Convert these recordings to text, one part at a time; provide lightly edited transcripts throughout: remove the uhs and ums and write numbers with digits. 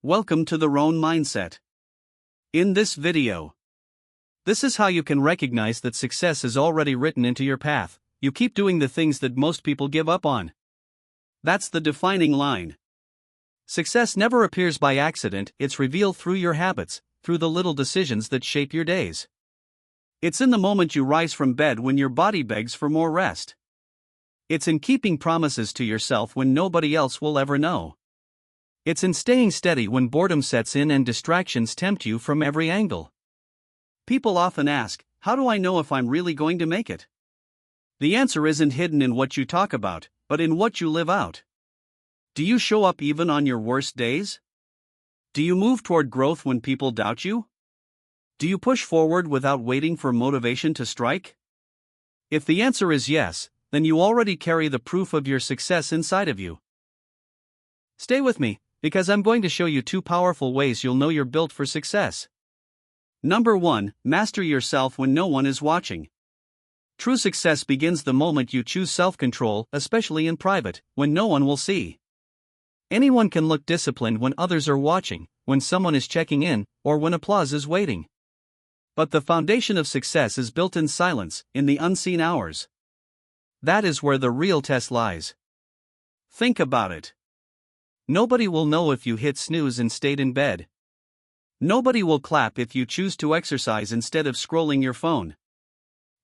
Welcome to the Rohn Mindset. In this video, this is how you can recognize that success is already written into your path. You keep doing the things that most people give up on. That's the defining line. Success never appears by accident, it's revealed through your habits, through the little decisions that shape your days. It's in the moment you rise from bed when your body begs for more rest. It's in keeping promises to yourself when nobody else will ever know. It's in staying steady when boredom sets in and distractions tempt you from every angle. People often ask, how do I know if I'm really going to make it? The answer isn't hidden in what you talk about, but in what you live out. Do you show up even on your worst days? Do you move toward growth when people doubt you? Do you push forward without waiting for motivation to strike? If the answer is yes, then you already carry the proof of your success inside of you. Stay with me, because I'm going to show you two powerful ways you'll know you're built for success. Number 1, master yourself when no one is watching. True success begins the moment you choose self-control, especially in private, when no one will see. Anyone can look disciplined when others are watching, when someone is checking in, or when applause is waiting. But the foundation of success is built in silence, in the unseen hours. That is where the real test lies. Think about it. Nobody will know if you hit snooze and stayed in bed. Nobody will clap if you choose to exercise instead of scrolling your phone.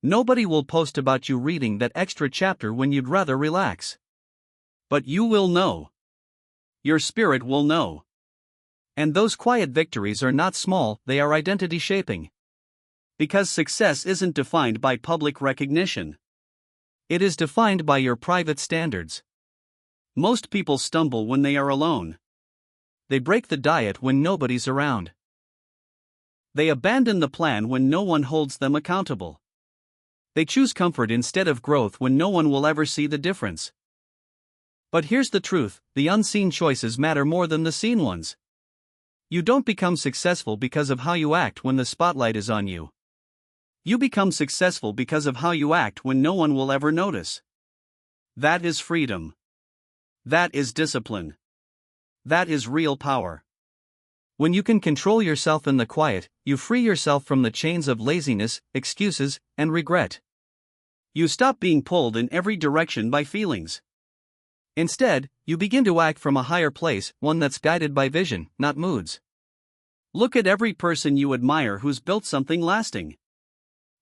Nobody will post about you reading that extra chapter when you'd rather relax. But you will know. Your spirit will know. And those quiet victories are not small, they are identity shaping. Because success isn't defined by public recognition. It is defined by your private standards. Most people stumble when they are alone. They break the diet when nobody's around. They abandon the plan when no one holds them accountable. They choose comfort instead of growth when no one will ever see the difference. But here's the truth, the unseen choices matter more than the seen ones. You don't become successful because of how you act when the spotlight is on you. You become successful because of how you act when no one will ever notice. That is freedom. That is discipline. That is real power. When you can control yourself in the quiet, you free yourself from the chains of laziness, excuses, and regret. You stop being pulled in every direction by feelings. Instead, you begin to act from a higher place, one that's guided by vision, not moods. Look at every person you admire who's built something lasting.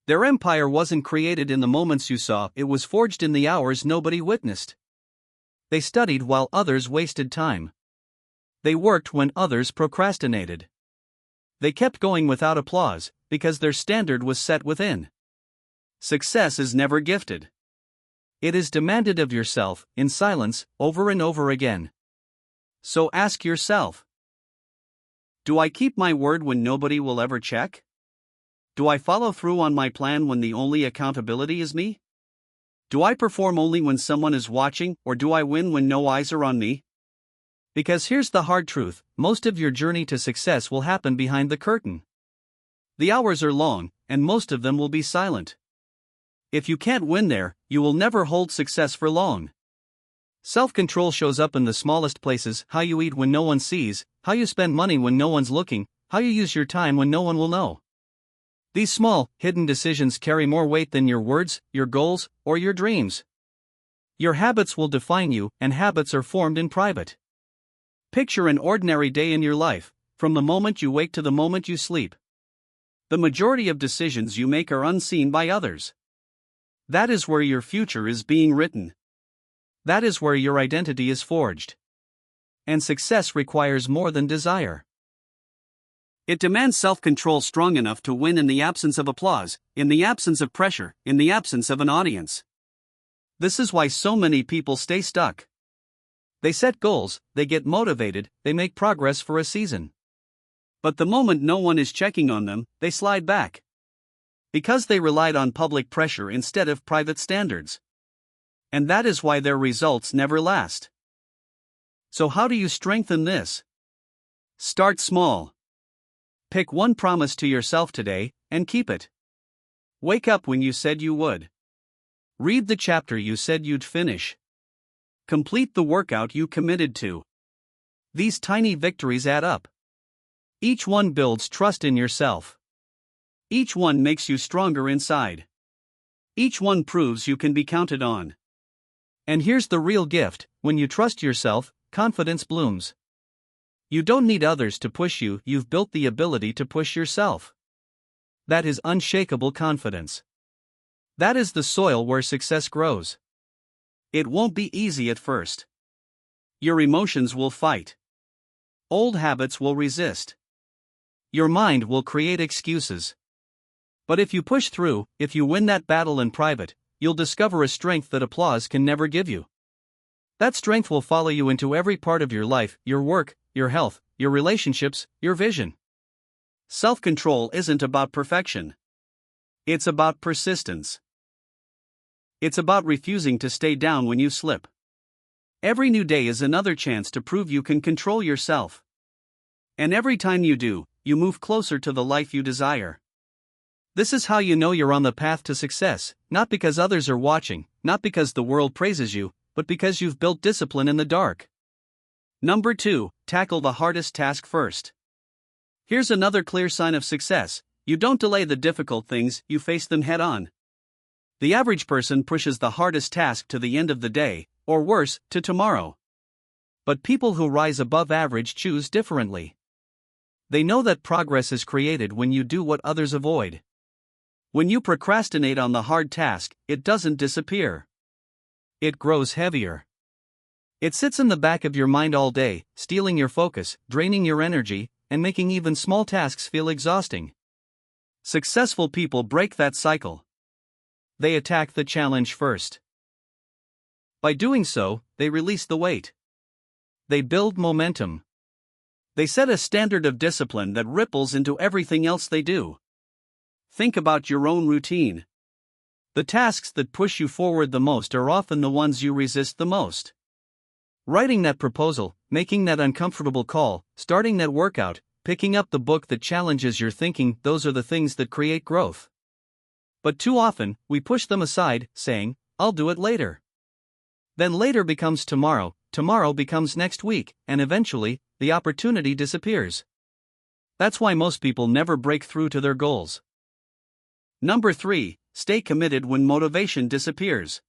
Their empire wasn't created in the moments you saw, it was forged in the hours nobody witnessed. They studied while others wasted time. They worked when others procrastinated. They kept going without applause, because their standard was set within. Success is never gifted. It is demanded of yourself, in silence, over and over again. So ask yourself, do I keep my word when nobody will ever check? Do I follow through on my plan when the only accountability is me? Do I perform only when someone is watching, or do I win when no eyes are on me? Because here's the hard truth, most of your journey to success will happen behind the curtain. The hours are long, and most of them will be silent. If you can't win there, you will never hold success for long. Self-control shows up in the smallest places, how you eat when no one sees, how you spend money when no one's looking, how you use your time when no one will know. These small, hidden decisions carry more weight than your words, your goals, or your dreams. Your habits will define you, and habits are formed in private. Picture an ordinary day in your life, from the moment you wake to the moment you sleep. The majority of decisions you make are unseen by others. That is where your future is being written. That is where your identity is forged. And success requires more than desire. It demands self-control strong enough to win in the absence of applause, in the absence of pressure, in the absence of an audience. This is why so many people stay stuck. They set goals, they get motivated, they make progress for a season. But the moment no one is checking on them, they slide back. Because they relied on public pressure instead of private standards. And that is why their results never last. So how do you strengthen this? Start small. Pick one promise to yourself today, and keep it. Wake up when you said you would. Read the chapter you said you'd finish. Complete the workout you committed to. These tiny victories add up. Each one builds trust in yourself. Each one makes you stronger inside. Each one proves you can be counted on. And here's the real gift: when you trust yourself, confidence blooms. You don't need others to push you, you've built the ability to push yourself. That is unshakable confidence. That is the soil where success grows. It won't be easy at first. Your emotions will fight. Old habits will resist. Your mind will create excuses. But if you push through, if you win that battle in private, you'll discover a strength that applause can never give you. That strength will follow you into every part of your life, your work, your health, your relationships, your vision. Self-control isn't about perfection. It's about persistence. It's about refusing to stay down when you slip. Every new day is another chance to prove you can control yourself. And every time you do, you move closer to the life you desire. This is how you know you're on the path to success, not because others are watching, not because the world praises you, but because you've built discipline in the dark. Number 2, tackle the hardest task first. Here's another clear sign of success: you don't delay the difficult things, you face them head on. The average person pushes the hardest task to the end of the day, or worse, to tomorrow. But people who rise above average choose differently. They know that progress is created when you do what others avoid. When you procrastinate on the hard task, it doesn't disappear. It grows heavier. It sits in the back of your mind all day, stealing your focus, draining your energy, and making even small tasks feel exhausting. Successful people break that cycle. They attack the challenge first. By doing so, they release the weight. They build momentum. They set a standard of discipline that ripples into everything else they do. Think about your own routine. The tasks that push you forward the most are often the ones you resist the most. Writing that proposal, making that uncomfortable call, starting that workout, picking up the book that challenges your thinking, those are the things that create growth. But too often, we push them aside, saying, "I'll do it later." Then later becomes tomorrow, tomorrow becomes next week, and eventually, the opportunity disappears. That's why most people never break through to their goals. Number 3, stay committed when motivation disappears.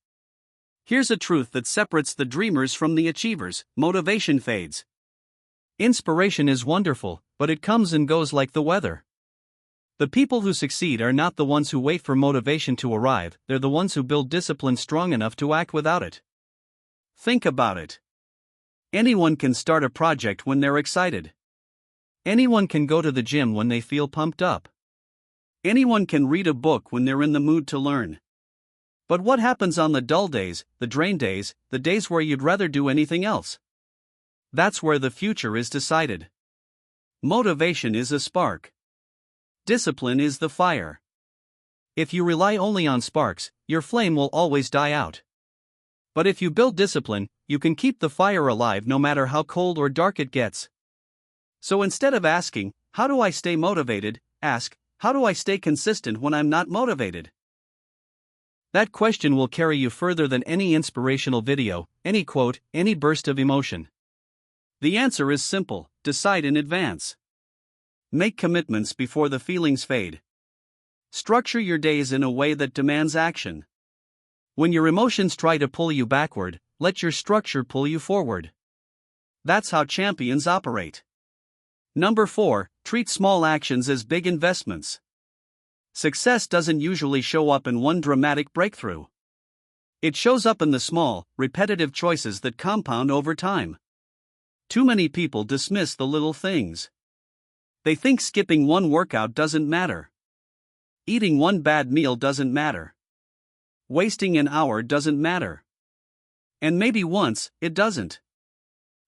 Here's a truth that separates the dreamers from the achievers: motivation fades. Inspiration is wonderful, but it comes and goes like the weather. The people who succeed are not the ones who wait for motivation to arrive, they're the ones who build discipline strong enough to act without it. Think about it. Anyone can start a project when they're excited. Anyone can go to the gym when they feel pumped up. Anyone can read a book when they're in the mood to learn. But what happens on the dull days, the drain days, the days where you'd rather do anything else? That's where the future is decided. Motivation is a spark. Discipline is the fire. If you rely only on sparks, your flame will always die out. But if you build discipline, you can keep the fire alive no matter how cold or dark it gets. So instead of asking, "How do I stay motivated?" ask, "How do I stay consistent when I'm not motivated?" That question will carry you further than any inspirational video, any quote, any burst of emotion. The answer is simple: decide in advance. Make commitments before the feelings fade. Structure your days in a way that demands action. When your emotions try to pull you backward, let your structure pull you forward. That's how champions operate. Number 4, treat small actions as big investments. Success doesn't usually show up in one dramatic breakthrough. It shows up in the small, repetitive choices that compound over time. Too many people dismiss the little things. They think skipping one workout doesn't matter. Eating one bad meal doesn't matter. Wasting an hour doesn't matter. And maybe once, it doesn't.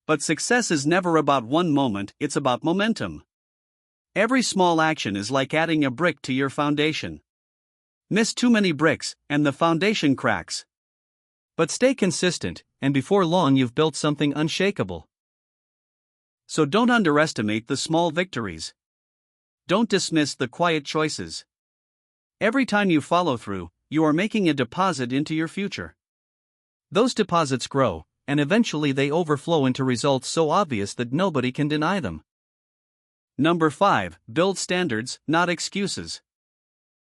But success is never about one moment, it's about momentum. Every small action is like adding a brick to your foundation. Miss too many bricks, and the foundation cracks. But stay consistent, and before long you've built something unshakable. So don't underestimate the small victories. Don't dismiss the quiet choices. Every time you follow through, you are making a deposit into your future. Those deposits grow, and eventually they overflow into results so obvious that nobody can deny them. Number 5. Build standards, not excuses.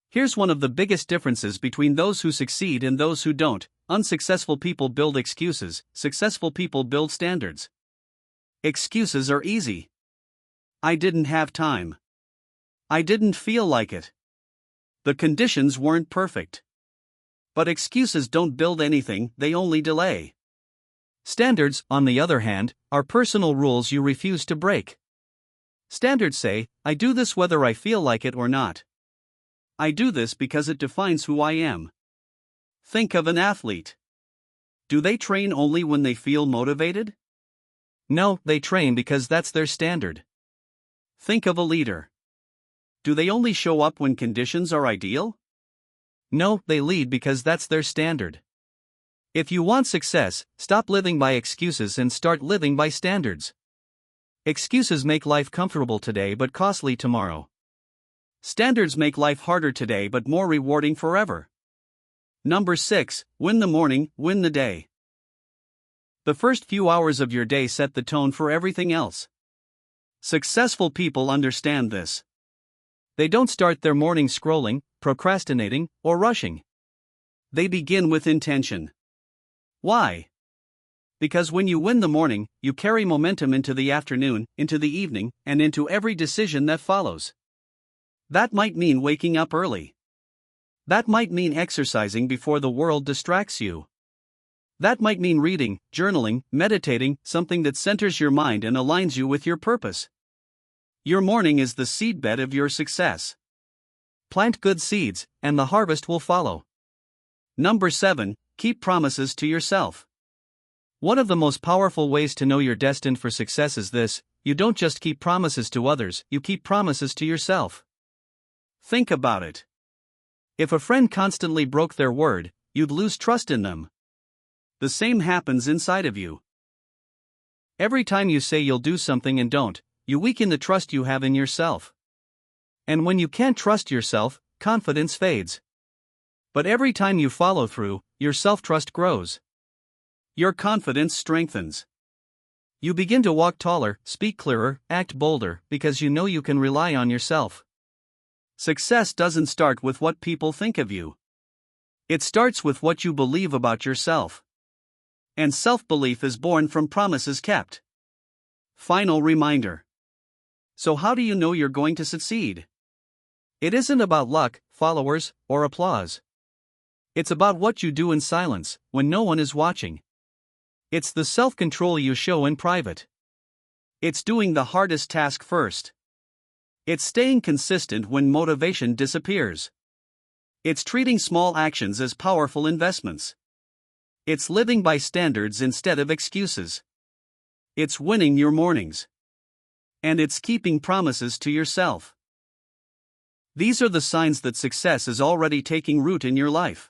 Here's one of the biggest differences between those who succeed and those who don't. Unsuccessful people build excuses, successful people build standards. Excuses are easy. I didn't have time. I didn't feel like it. The conditions weren't perfect. But excuses don't build anything, they only delay. Standards, on the other hand, are personal rules you refuse to break. Standards say, I do this whether I feel like it or not. I do this because it defines who I am. Think of an athlete. Do they train only when they feel motivated? No, they train because that's their standard. Think of a leader. Do they only show up when conditions are ideal? No, they lead because that's their standard. If you want success, stop living by excuses and start living by standards. Excuses make life comfortable today but costly tomorrow. Standards make life harder today but more rewarding forever. Number 6. Win the morning, win the day. The first few hours of your day set the tone for everything else. Successful people understand this. They don't start their morning scrolling, procrastinating, or rushing. They begin with intention. Why? Because when you win the morning, you carry momentum into the afternoon, into the evening, and into every decision that follows. That might mean waking up early. That might mean exercising before the world distracts you. That might mean reading, journaling, meditating, something that centers your mind and aligns you with your purpose. Your morning is the seedbed of your success. Plant good seeds, and the harvest will follow. Number 7. Keep promises to yourself. One of the most powerful ways to know you're destined for success is this: you don't just keep promises to others, you keep promises to yourself. Think about it. If a friend constantly broke their word, you'd lose trust in them. The same happens inside of you. Every time you say you'll do something and don't, you weaken the trust you have in yourself. And when you can't trust yourself, confidence fades. But every time you follow through, your self-trust grows. Your confidence strengthens. You begin to walk taller, speak clearer, act bolder, because you know you can rely on yourself. Success doesn't start with what people think of you. It starts with what you believe about yourself. And self-belief is born from promises kept. Final reminder. So how do you know you're going to succeed? It isn't about luck, followers, or applause. It's about what you do in silence, when no one is watching. It's the self-control you show in private. It's doing the hardest task first. It's staying consistent when motivation disappears. It's treating small actions as powerful investments. It's living by standards instead of excuses. It's winning your mornings. And it's keeping promises to yourself. These are the signs that success is already taking root in your life.